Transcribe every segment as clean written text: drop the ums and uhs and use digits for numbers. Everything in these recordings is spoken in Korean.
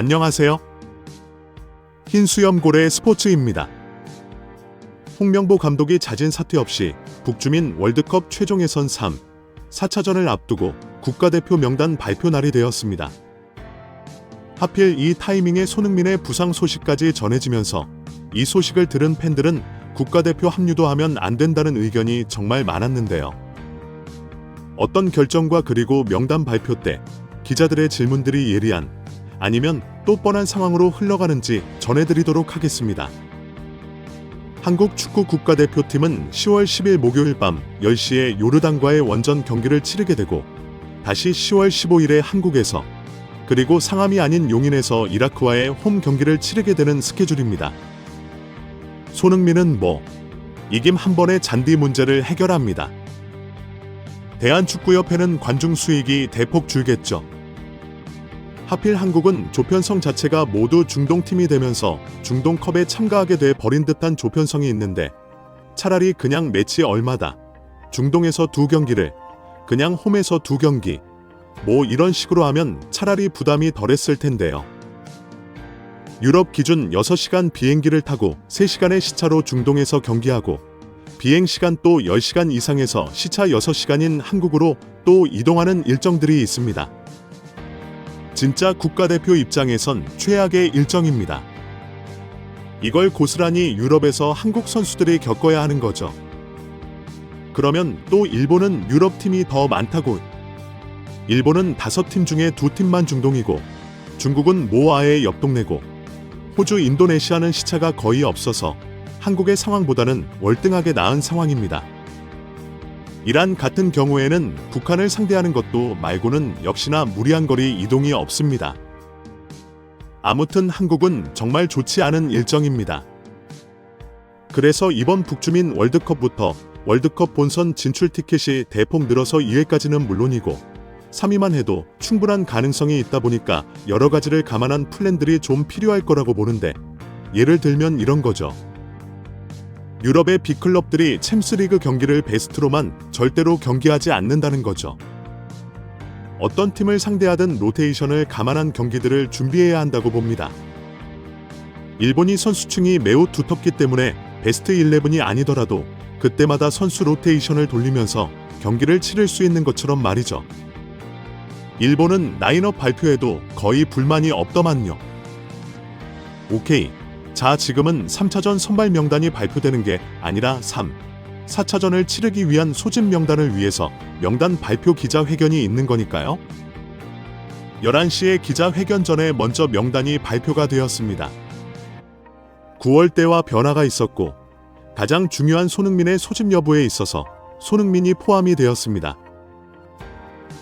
안녕하세요. 흰수염고래 스포츠입니다. 홍명보 감독이 잦은 사퇴 없이 북주민 월드컵 최종 예선 3, 4차전을 앞두고 국가대표 명단 발표 날이 되었습니다. 하필 이 타이밍에 손흥민의 부상 소식까지 전해지면서 이 소식을 들은 팬들은 국가대표 합류도 하면 안 된다는 의견이 정말 많았는데요. 어떤 결정과 그리고 명단 발표 때 기자들의 질문들이 예리한 아니면 또 뻔한 상황으로 흘러가는지 전해드리도록 하겠습니다. 한국 축구 국가대표팀은 10월 10일 목요일 밤 10시에 요르단과의 원전 경기를 치르게 되고 다시 10월 15일에 한국에서 그리고 상암이 아닌 용인에서 이라크와의 홈 경기를 치르게 되는 스케줄입니다. 손흥민은 이김 한 번의 잔디 문제를 해결합니다. 대한축구협회는 관중 수익이 대폭 줄겠죠. 하필 한국은 조편성 자체가 모두 중동팀이 되면서 중동컵에 참가하게 돼 버린 듯한 조편성이 있는데 차라리 그냥 매치 얼마다 중동에서 2경기를 그냥 홈에서 2경기 이런 식으로 하면 차라리 부담이 덜했을 텐데요. 유럽 기준 6시간 비행기를 타고 3시간의 시차로 중동에서 경기하고 비행시간 또 10시간 이상에서 시차 6시간인 한국으로 또 이동하는 일정들이 있습니다. 진짜 국가대표 입장에선 최악의 일정입니다. 이걸 고스란히 유럽에서 한국 선수들이 겪어야 하는 거죠. 그러면 또 일본은 유럽팀이 더 많다고. 일본은 5팀 중에 2팀만 중동이고 중국은 아예 옆 동네고 호주, 인도네시아는 시차가 거의 없어서 한국의 상황보다는 월등하게 나은 상황입니다. 이란 같은 경우에는 북한을 상대하는 것도 말고는 역시나 무리한 거리 이동이 없습니다. 아무튼 한국은 정말 좋지 않은 일정입니다. 그래서 이번 북주민 월드컵부터 월드컵 본선 진출 티켓이 대폭 늘어서 2회까지는 물론이고 3위만 해도 충분한 가능성이 있다 보니까 여러 가지를 감안한 플랜들이 좀 필요할 거라고 보는데 예를 들면 이런 거죠. 유럽의 빅클럽들이 챔스리그 경기를 베스트로만 절대로 경기하지 않는다는 거죠. 어떤 팀을 상대하든 로테이션을 감안한 경기들을 준비해야 한다고 봅니다. 일본이 선수층이 매우 두텁기 때문에 베스트 11이 아니더라도 그때마다 선수 로테이션을 돌리면서 경기를 치를 수 있는 것처럼 말이죠. 일본은 라인업 발표에도 거의 불만이 없더만요. 오케이. 자, 지금은 3차전 선발 명단이 발표되는 게 아니라 3, 4차전을 치르기 위한 소집 명단을 위해서 명단 발표 기자회견이 있는 거니까요. 11시에 기자회견 전에 먼저 명단이 발표가 되었습니다. 9월 때와 변화가 있었고 가장 중요한 손흥민의 소집 여부에 있어서 손흥민이 포함이 되었습니다.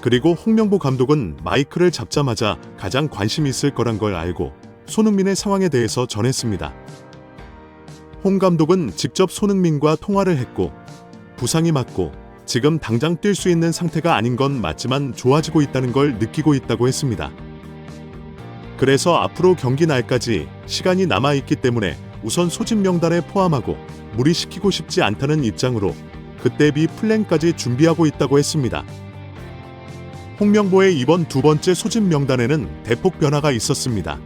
그리고 홍명보 감독은 마이크를 잡자마자 가장 관심이 있을 거란 걸 알고 손흥민의 상황에 대해서 전했습니다. 홍 감독은 직접 손흥민과 통화를 했고 부상이 맞고 지금 당장 뛸 수 있는 상태가 아닌 건 맞지만 좋아지고 있다는 걸 느끼고 있다고 했습니다. 그래서 앞으로 경기 날까지 시간이 남아있기 때문에 우선 소집 명단에 포함하고 무리시키고 싶지 않다는 입장으로 그때비 플랜까지 준비하고 있다고 했습니다. 홍명보의 이번 2번째 소집 명단에는 대폭 변화가 있었습니다.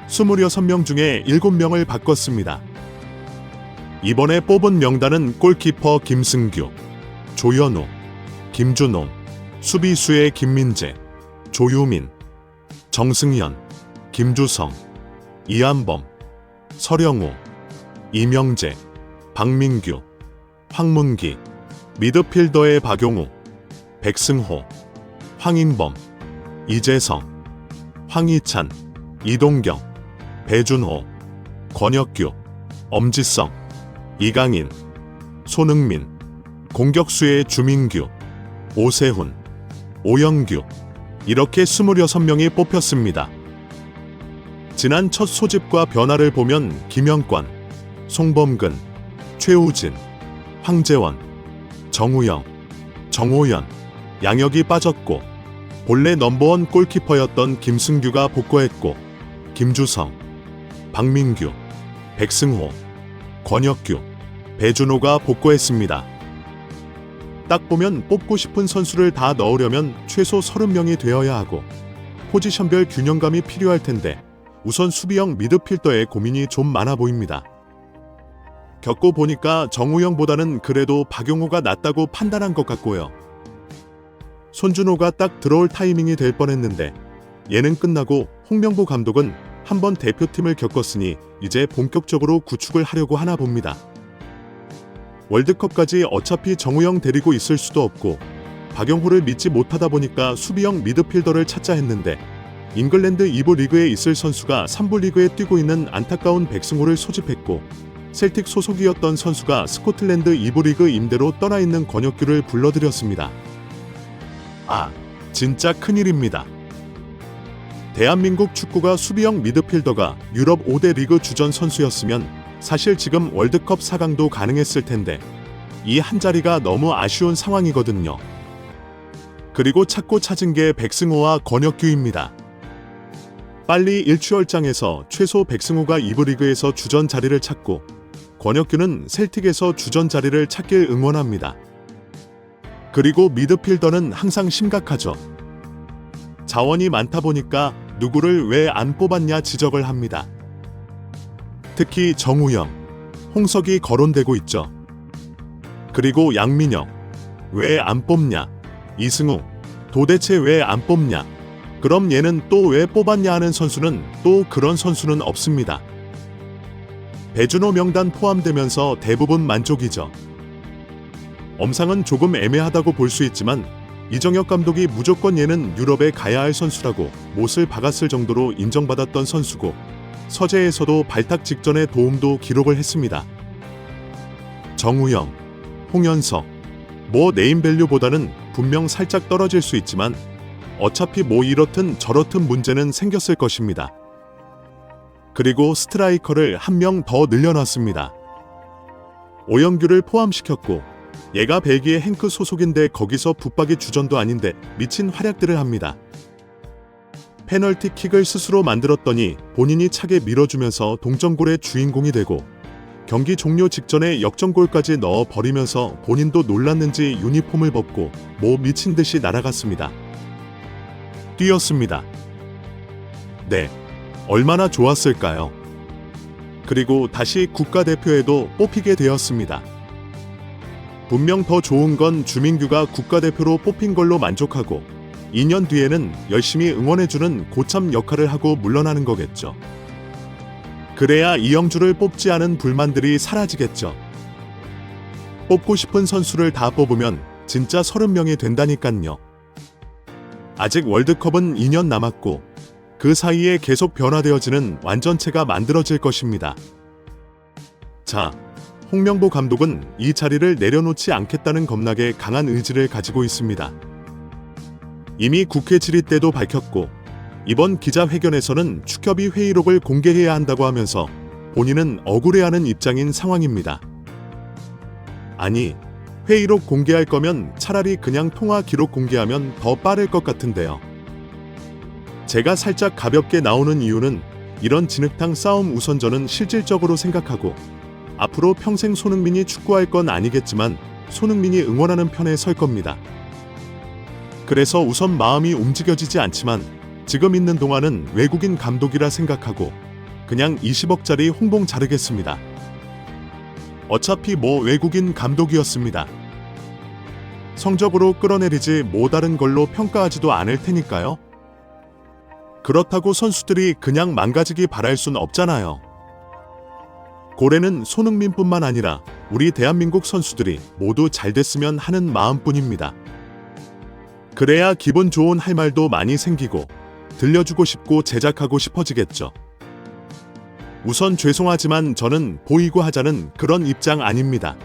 26명 중에 7명을 바꿨습니다. 이번에 뽑은 명단은 골키퍼 김승규, 조현우, 김준호, 수비수의 김민재, 조유민, 정승현, 김주성, 이한범, 서령우, 이명재, 박민규, 황문기, 미드필더의 박용우, 백승호, 황인범, 이재성, 황희찬, 이동경, 배준호, 권혁규, 엄지성, 이강인, 손흥민, 공격수의 주민규, 오세훈, 오영규 이렇게 26명이 뽑혔습니다. 지난 첫 소집과 변화를 보면 김영권, 송범근, 최우진, 황재원, 정우영, 정호연, 양혁이 빠졌고 본래 넘버원 골키퍼였던 김승규가 복귀했고 김주성, 박민규, 백승호, 권혁규, 배준호가 복귀했습니다. 딱 보면 뽑고 싶은 선수를 다 넣으려면 최소 30명이 되어야 하고 포지션별 균형감이 필요할 텐데 우선 수비형 미드필더에 고민이 좀 많아 보입니다. 겪고 보니까 정우영보다는 그래도 박용호가 낫다고 판단한 것 같고요. 손준호가 딱 들어올 타이밍이 될 뻔했는데 예능 끝나고 홍명보 감독은 한번 대표팀을 겪었으니 이제 본격적으로 구축을 하려고 하나 봅니다. 월드컵까지 어차피 정우영 데리고 있을 수도 없고 박용호를 믿지 못하다 보니까 수비형 미드필더를 찾자 했는데 잉글랜드 2부 리그에 있을 선수가 3부 리그에 뛰고 있는 안타까운 백승호를 소집했고 셀틱 소속이었던 선수가 스코틀랜드 2부 리그 임대로 떠나 있는 권혁규를 불러들였습니다. 아, 진짜 큰일입니다. 대한민국 축구가 수비형 미드필더가 유럽 5대 리그 주전 선수였으면 사실 지금 월드컵 4강도 가능했을 텐데 이 한 자리가 너무 아쉬운 상황이거든요. 그리고 찾고 찾은 게 백승호와 권혁규입니다. 빨리 일취월장에서 최소 백승호가 2부 리그에서 주전 자리를 찾고 권혁규는 셀틱에서 주전 자리를 찾길 응원합니다. 그리고 미드필더는 항상 심각하죠. 자원이 많다 보니까 누구를 왜 안 뽑았냐 지적을 합니다. 특히 정우영, 홍석이 거론되고 있죠. 그리고 양민혁, 왜 안 뽑냐? 이승우, 도대체 왜 안 뽑냐? 그럼 얘는 또 왜 뽑았냐 하는 선수는 또 그런 선수는 없습니다. 배준호 명단 포함되면서 대부분 만족이죠. 엄상은 조금 애매하다고 볼 수 있지만 이정혁 감독이 무조건 얘는 유럽에 가야 할 선수라고 못을 박았을 정도로 인정받았던 선수고 서재에서도 발탁 직전에 도움도 기록을 했습니다. 정우영, 홍현석, 네임밸류보다는 분명 살짝 떨어질 수 있지만 어차피 이렇든 저렇든 문제는 생겼을 것입니다. 그리고 스트라이커를 한 명 더 늘려놨습니다. 오영규를 포함시켰고 얘가 벨기에 행크 소속인데 거기서 붙박이 주전도 아닌데 미친 활약들을 합니다. 페널티 킥을 스스로 만들었더니 본인이 차게 밀어주면서 동점골의 주인공이 되고 경기 종료 직전에 역전골까지 넣어버리면서 본인도 놀랐는지 유니폼을 벗고 미친 듯이 날아갔습니다. 뛰었습니다. 네, 얼마나 좋았을까요? 그리고 다시 국가대표에도 뽑히게 되었습니다. 분명 더 좋은 건 주민규가 국가대표로 뽑힌 걸로 만족하고 2년 뒤에는 열심히 응원해주는 고참 역할을 하고 물러나는 거겠죠. 그래야 이영주를 뽑지 않은 불만들이 사라지겠죠. 뽑고 싶은 선수를 다 뽑으면 진짜 30명이 된다니깐요. 아직 월드컵은 2년 남았고 그 사이에 계속 변화되어지는 완전체가 만들어질 것입니다. 자, 홍명보 감독은 이 자리를 내려놓지 않겠다는 겁나게 강한 의지를 가지고 있습니다. 이미 국회 질의 때도 밝혔고 이번 기자회견에서는 축협이 회의록을 공개해야 한다고 하면서 본인은 억울해하는 입장인 상황입니다. 아니, 회의록 공개할 거면 차라리 그냥 통화 기록 공개하면 더 빠를 것 같은데요. 제가 살짝 가볍게 나오는 이유는 이런 진흙탕 싸움 우선 저는 실질적으로 생각하고 앞으로 평생 손흥민이 축구할 건 아니겠지만 손흥민이 응원하는 편에 설 겁니다. 그래서 우선 마음이 움직여지지 않지만 지금 있는 동안은 외국인 감독이라 생각하고 그냥 20억짜리 홍봉 자르겠습니다. 어차피 외국인 감독이었습니다. 성적으로 끌어내리지 다른 걸로 평가하지도 않을 테니까요. 그렇다고 선수들이 그냥 망가지기 바랄 순 없잖아요. 고래는 손흥민뿐만 아니라 우리 대한민국 선수들이 모두 잘 됐으면 하는 마음뿐입니다. 그래야 기분 좋은 할 말도 많이 생기고 들려주고 싶고 제작하고 싶어지겠죠. 우선 죄송하지만 저는 보이고 하자는 그런 입장 아닙니다.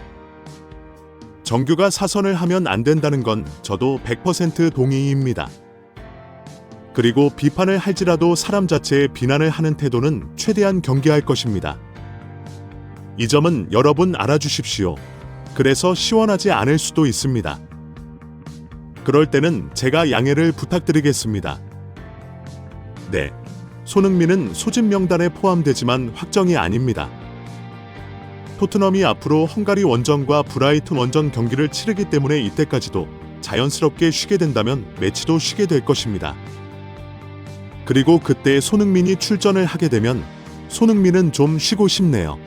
정규가 사선을 하면 안 된다는 건 저도 100% 동의입니다. 그리고 비판을 할지라도 사람 자체의 비난을 하는 태도는 최대한 경계할 것입니다. 이 점은 여러분 알아주십시오. 그래서 시원하지 않을 수도 있습니다. 그럴 때는 제가 양해를 부탁드리겠습니다. 네, 손흥민은 소집 명단에 포함되지만 확정이 아닙니다. 토트넘이 앞으로 헝가리 원정과 브라이튼 원정 경기를 치르기 때문에 이때까지도 자연스럽게 쉬게 된다면 매치도 쉬게 될 것입니다. 그리고 그때 손흥민이 출전을 하게 되면 손흥민은 좀 쉬고 싶네요.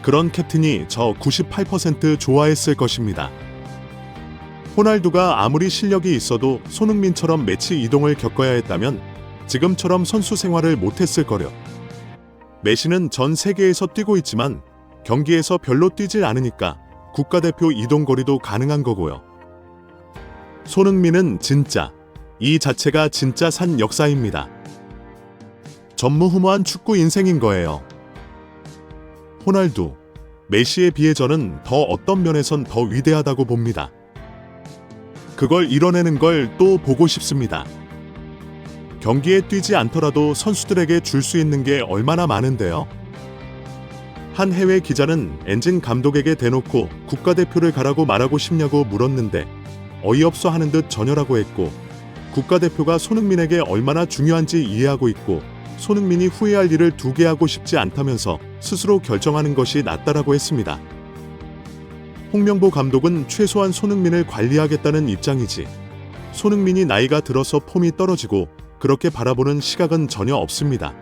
그런 캡틴이 저 98% 좋아했을 것입니다. 호날두가 아무리 실력이 있어도 손흥민처럼 매치 이동을 겪어야 했다면 지금처럼 선수 생활을 못했을 거려. 메시는 전 세계에서 뛰고 있지만 경기에서 별로 뛰질 않으니까 국가대표 이동 거리도 가능한 거고요. 손흥민은 진짜, 이 자체가 진짜 산 역사입니다. 전무후무한 축구 인생인 거예요. 호날두, 메시에 비해 저는 더 어떤 면에선 더 위대하다고 봅니다. 그걸 이뤄내는 걸 또 보고 싶습니다. 경기에 뛰지 않더라도 선수들에게 줄 수 있는 게 얼마나 많은데요. 한 해외 기자는 엔진 감독에게 대놓고 국가대표를 가라고 말하고 싶냐고 물었는데 어이없어 하는 듯 전혀라고 했고, 국가대표가 손흥민에게 얼마나 중요한지 이해하고 있고 손흥민이 후회할 일을 두게 하고 싶지 않다면서 스스로 결정하는 것이 낫다라고 했습니다. 홍명보 감독은 최소한 손흥민을 관리하겠다는 입장이지, 손흥민이 나이가 들어서 폼이 떨어지고 그렇게 바라보는 시각은 전혀 없습니다.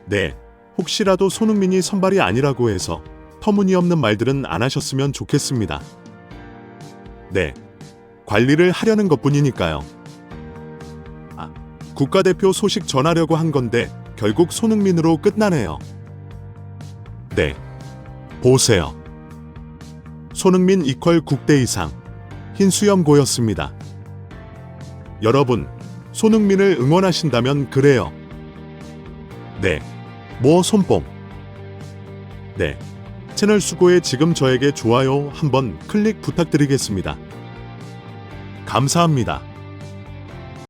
네, 혹시라도 손흥민이 선발이 아니라고 해서 터무니없는 말들은 안 하셨으면 좋겠습니다. 네, 관리를 하려는 것뿐이니까요. 국가대표 소식 전하려고 한 건데 결국 손흥민으로 끝나네요. 네, 보세요. 손흥민 이퀄 국대 이상, 흰수염고였습니다. 여러분, 손흥민을 응원하신다면 그래요. 네, 뭐 손뽕. 네, 채널 수고에 지금 저에게 좋아요 한번 클릭 부탁드리겠습니다. 감사합니다.